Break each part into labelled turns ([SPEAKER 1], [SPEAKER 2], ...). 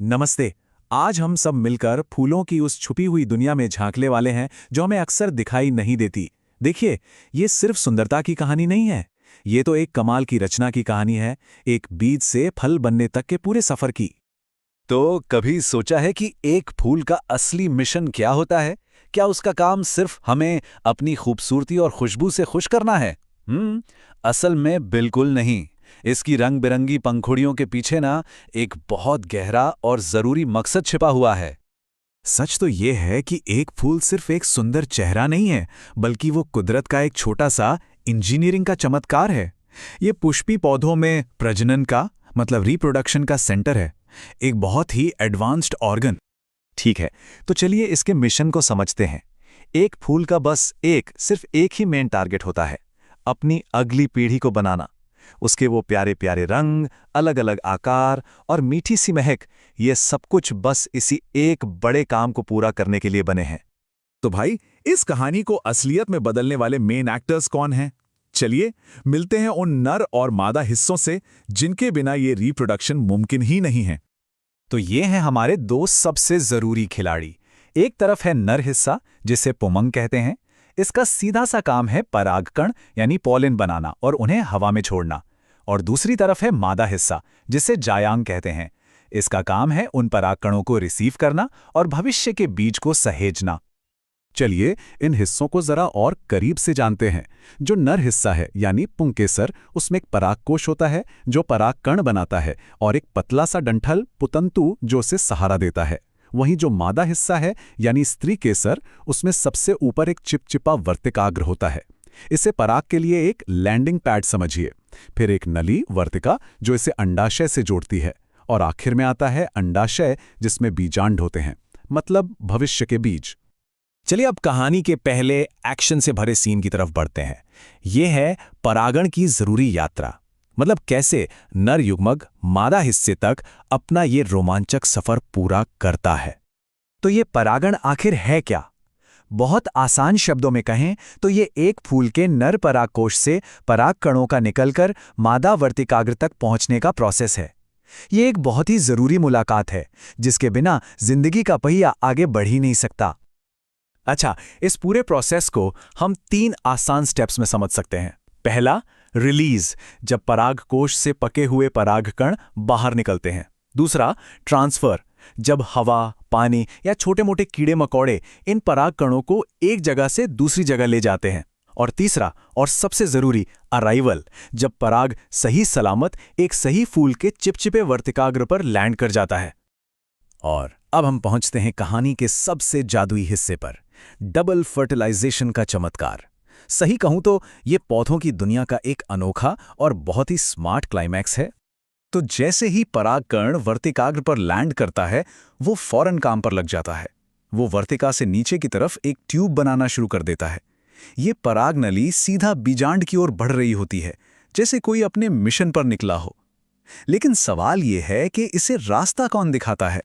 [SPEAKER 1] नमस्ते। आज हम सब मिलकर फूलों की उस छुपी हुई दुनिया में झांकने वाले हैं जो हमें अक्सर दिखाई नहीं देती। देखिए, ये सिर्फ सुंदरता की कहानी नहीं है। ये तो एक कमाल की रचना की कहानी है, एक बीज से फल बनने तक के पूरे सफर की।
[SPEAKER 2] तो कभी सोचा है कि एक फूल का असली मिशन क्या होता है? क्या उसका काम सिर्फ हमें अपनी खूबसूरती और खुशबू से खुश करना है? असल में बिल्कुल नहीं। इसकी रंग बिरंगी पंखुड़ियों के पीछे ना एक बहुत गहरा और जरूरी मकसद छिपा हुआ है।
[SPEAKER 1] सच तो ये है कि एक फूल सिर्फ एक सुंदर चेहरा नहीं है, बल्कि वो कुदरत का एक छोटा सा इंजीनियरिंग का चमत्कार है। ये पुष्पी पौधों में प्रजनन का मतलब रिप्रोडक्शन का सेंटर है, एक बहुत ही एडवांस्ड ऑर्गन। ठीक है, तो चलिए इसके मिशन को समझते हैं। एक फूल का बस सिर्फ एक ही मेन टारगेट होता है, अपनी अगली पीढ़ी को बनाना। उसके वो प्यारे प्यारे रंग, अलग अलग आकार और मीठी सी महक, ये सब कुछ बस इसी एक बड़े काम को पूरा करने के लिए बने हैं। तो भाई, इस कहानी को असलियत में बदलने वाले मेन एक्टर्स कौन हैं? चलिए मिलते हैं उन नर और मादा हिस्सों से जिनके बिना ये रिप्रोडक्शन मुमकिन ही नहीं है। तो ये हैं हमारे दो सबसे जरूरी खिलाड़ी। एक तरफ है नर हिस्सा, जिसे पुमंग कहते हैं। इसका सीधा सा काम है परागकण यानी पॉलिन बनाना और उन्हें हवा में छोड़ना। और दूसरी तरफ है मादा हिस्सा, जिसे जायांग कहते हैं। इसका काम है उन परागकणों को रिसीव करना और भविष्य के बीज को सहेजना। चलिए इन हिस्सों को जरा और करीब से जानते हैं। जो नर हिस्सा है यानी पुंकेसर, उसमें एक परागकोश होता है जो परागकण बनाता है, और एक पतला सा डंठल पुतंतु जो उसे सहारा देता है। वहीं जो मादा हिस्सा है यानी स्त्री केसर, उसमें सबसे ऊपर एक चिपचिपा वर्तिकाग्र होता है। इसे पराग के लिए एक लैंडिंग पैड समझिए। फिर एक नली वर्तिका जो इसे अंडाशय से जोड़ती है, और आखिर में आता है अंडाशय जिसमें बीजांड होते हैं, मतलब भविष्य के बीज। चलिए अब कहानी के पहले एक्शन से भरे सीन की तरफ बढ़ते हैं। यह है परागण की जरूरी यात्रा, मतलब कैसे नर युग्मक मादा हिस्से तक अपना ये रोमांचक सफर पूरा करता है। तो ये परागण आखिर है क्या? बहुत आसान शब्दों में कहें तो ये एक फूल के नर परागकोश से पराग कणों का निकलकर मादा वर्तिकाग्र तक पहुंचने का प्रोसेस है। ये एक बहुत ही जरूरी मुलाकात है, जिसके बिना जिंदगी का पहिया आगे बढ़ ही नहीं सकता। अच्छा, इस पूरे प्रोसेस को हम 3 आसान स्टेप्स में समझ सकते हैं। पहला, रिलीज, जब परागकोश से पके हुए परागकण बाहर निकलते हैं। दूसरा, ट्रांसफर, जब हवा, पानी या छोटे-मोटे कीड़े मकोड़े इन परागकणों को एक जगह से दूसरी जगह ले जाते हैं। और तीसरा और सबसे जरूरी, अराइवल, जब पराग सही सलामत एक सही फूल के चिपचिपे वर्तिकाग्र पर लैंड कर जाता है। और अब हम पहुंचते हैं कहानी के सबसे जादुई हिस्से पर, डबल फर्टिलाइजेशन का चमत्कार। सही कहूं तो ये पौधों की दुनिया का एक अनोखा और बहुत ही स्मार्ट क्लाइमैक्स है। तो जैसे ही परागकण वर्तिकाग्र पर लैंड करता है, वो फौरन काम पर लग जाता है। वो वर्तिका से नीचे की तरफ एक ट्यूब बनाना शुरू कर देता है। ये पराग नली सीधा बीजांड की ओर बढ़ रही होती है, जैसे कोई अपने मिशन पर निकला हो। लेकिन सवाल ये है कि इसे रास्ता कौन दिखाता है?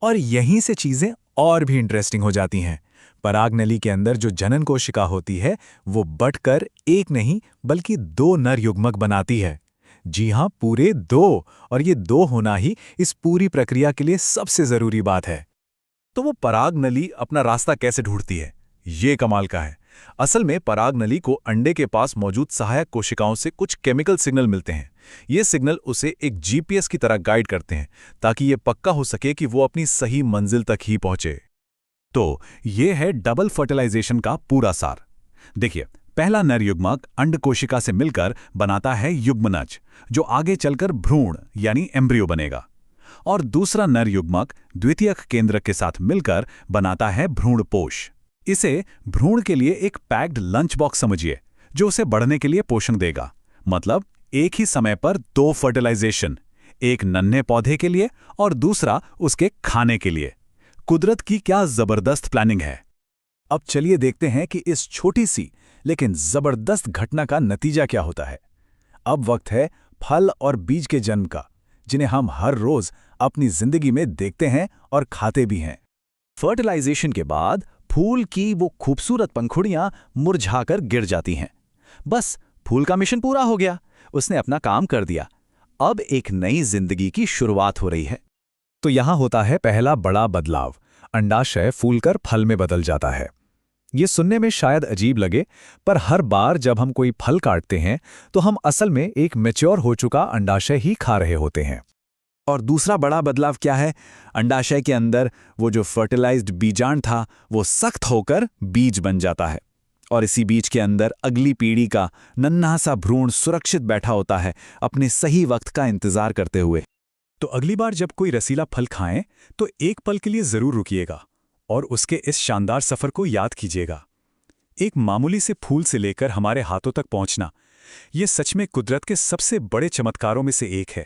[SPEAKER 1] और यहीं से चीजें और भी इंटरेस्टिंग हो जाती हैं। पराग नली के अंदर जो जनन कोशिका होती है, वो बढ़कर एक नहीं बल्कि 2 नर युग्मक बनाती है। जी हां, पूरे 2। और ये 2 होना ही इस पूरी प्रक्रिया के लिए सबसे जरूरी बात है। तो वो पराग नली अपना रास्ता कैसे ढूंढती है? ये कमाल का है। असल में पराग नली को अंडे के पास मौजूद सहायक कोशिकाओं से कुछ केमिकल सिग्नल मिलते हैं। ये सिग्नल उसे एक जीपीएस की तरह गाइड करते हैं, ताकि ये पक्का हो सके कि वो अपनी सही मंजिल तक ही पहुंचे। तो ये है डबल फर्टिलाइजेशन का पूरा सार। देखिए, पहला नर युग्मक अंड कोशिका से मिलकर बनाता है युग्मनज, जो आगे चलकर भ्रूण यानी एम्ब्रियो बनेगा। और दूसरा नर युग्मक द्वितीयक केंद्रक के साथ मिलकर बनाता है भ्रूणपोष। इसे भ्रूण के लिए एक पैक्ड लंच बॉक्स समझिए, जो उसे बढ़ने के लिए पोषण देगा। मतलब एक ही समय पर 2 फर्टिलाइजेशन, एक नन्हे पौधे के लिए और दूसरा उसके खाने के लिए। कुदरत की क्या जबरदस्त प्लानिंग है। अब चलिए देखते हैं कि इस छोटी सी लेकिन जबरदस्त घटना का नतीजा क्या होता है। अब वक्त है फल और बीज के जन्म का, जिन्हें हम हर रोज अपनी जिंदगी में देखते हैं और खाते भी हैं। फर्टिलाइजेशन के बाद फूल की वो खूबसूरत पंखुड़ियां मुरझाकर गिर जाती हैं। बस फूल का मिशन पूरा हो गया, उसने अपना काम कर दिया। अब एक नई जिंदगी की शुरुआत हो रही है। तो यहाँ होता है पहला बड़ा बदलाव। अंडाशय फूलकर फल में बदल जाता है। ये सुनने में शायद अजीब लगे, पर हर बार जब हम कोई फल काटते हैं तो हम असल में एक मैच्योर हो चुका अंडाशय ही खा रहे होते हैं।
[SPEAKER 2] और दूसरा बड़ा बदलाव क्या है? अंडाशय के अंदर वो जो फर्टिलाइज्ड बीजांड था वो सख्त होकर बीज बन जाता है, और इसी बीज के अंदर अगली पीढ़ी का नन्हा सा भ्रूण सुरक्षित बैठा होता है, अपने सही वक्त का इंतजार करते हुए।
[SPEAKER 1] तो अगली बार जब कोई रसीला फल खाएं तो एक पल के लिए जरूर रुकिएगा और उसके इस शानदार सफर को याद कीजिएगा। एक मामूली से फूल से लेकर हमारे हाथों तक पहुंचना, ये सच में कुदरत के सबसे बड़े चमत्कारों में से एक है।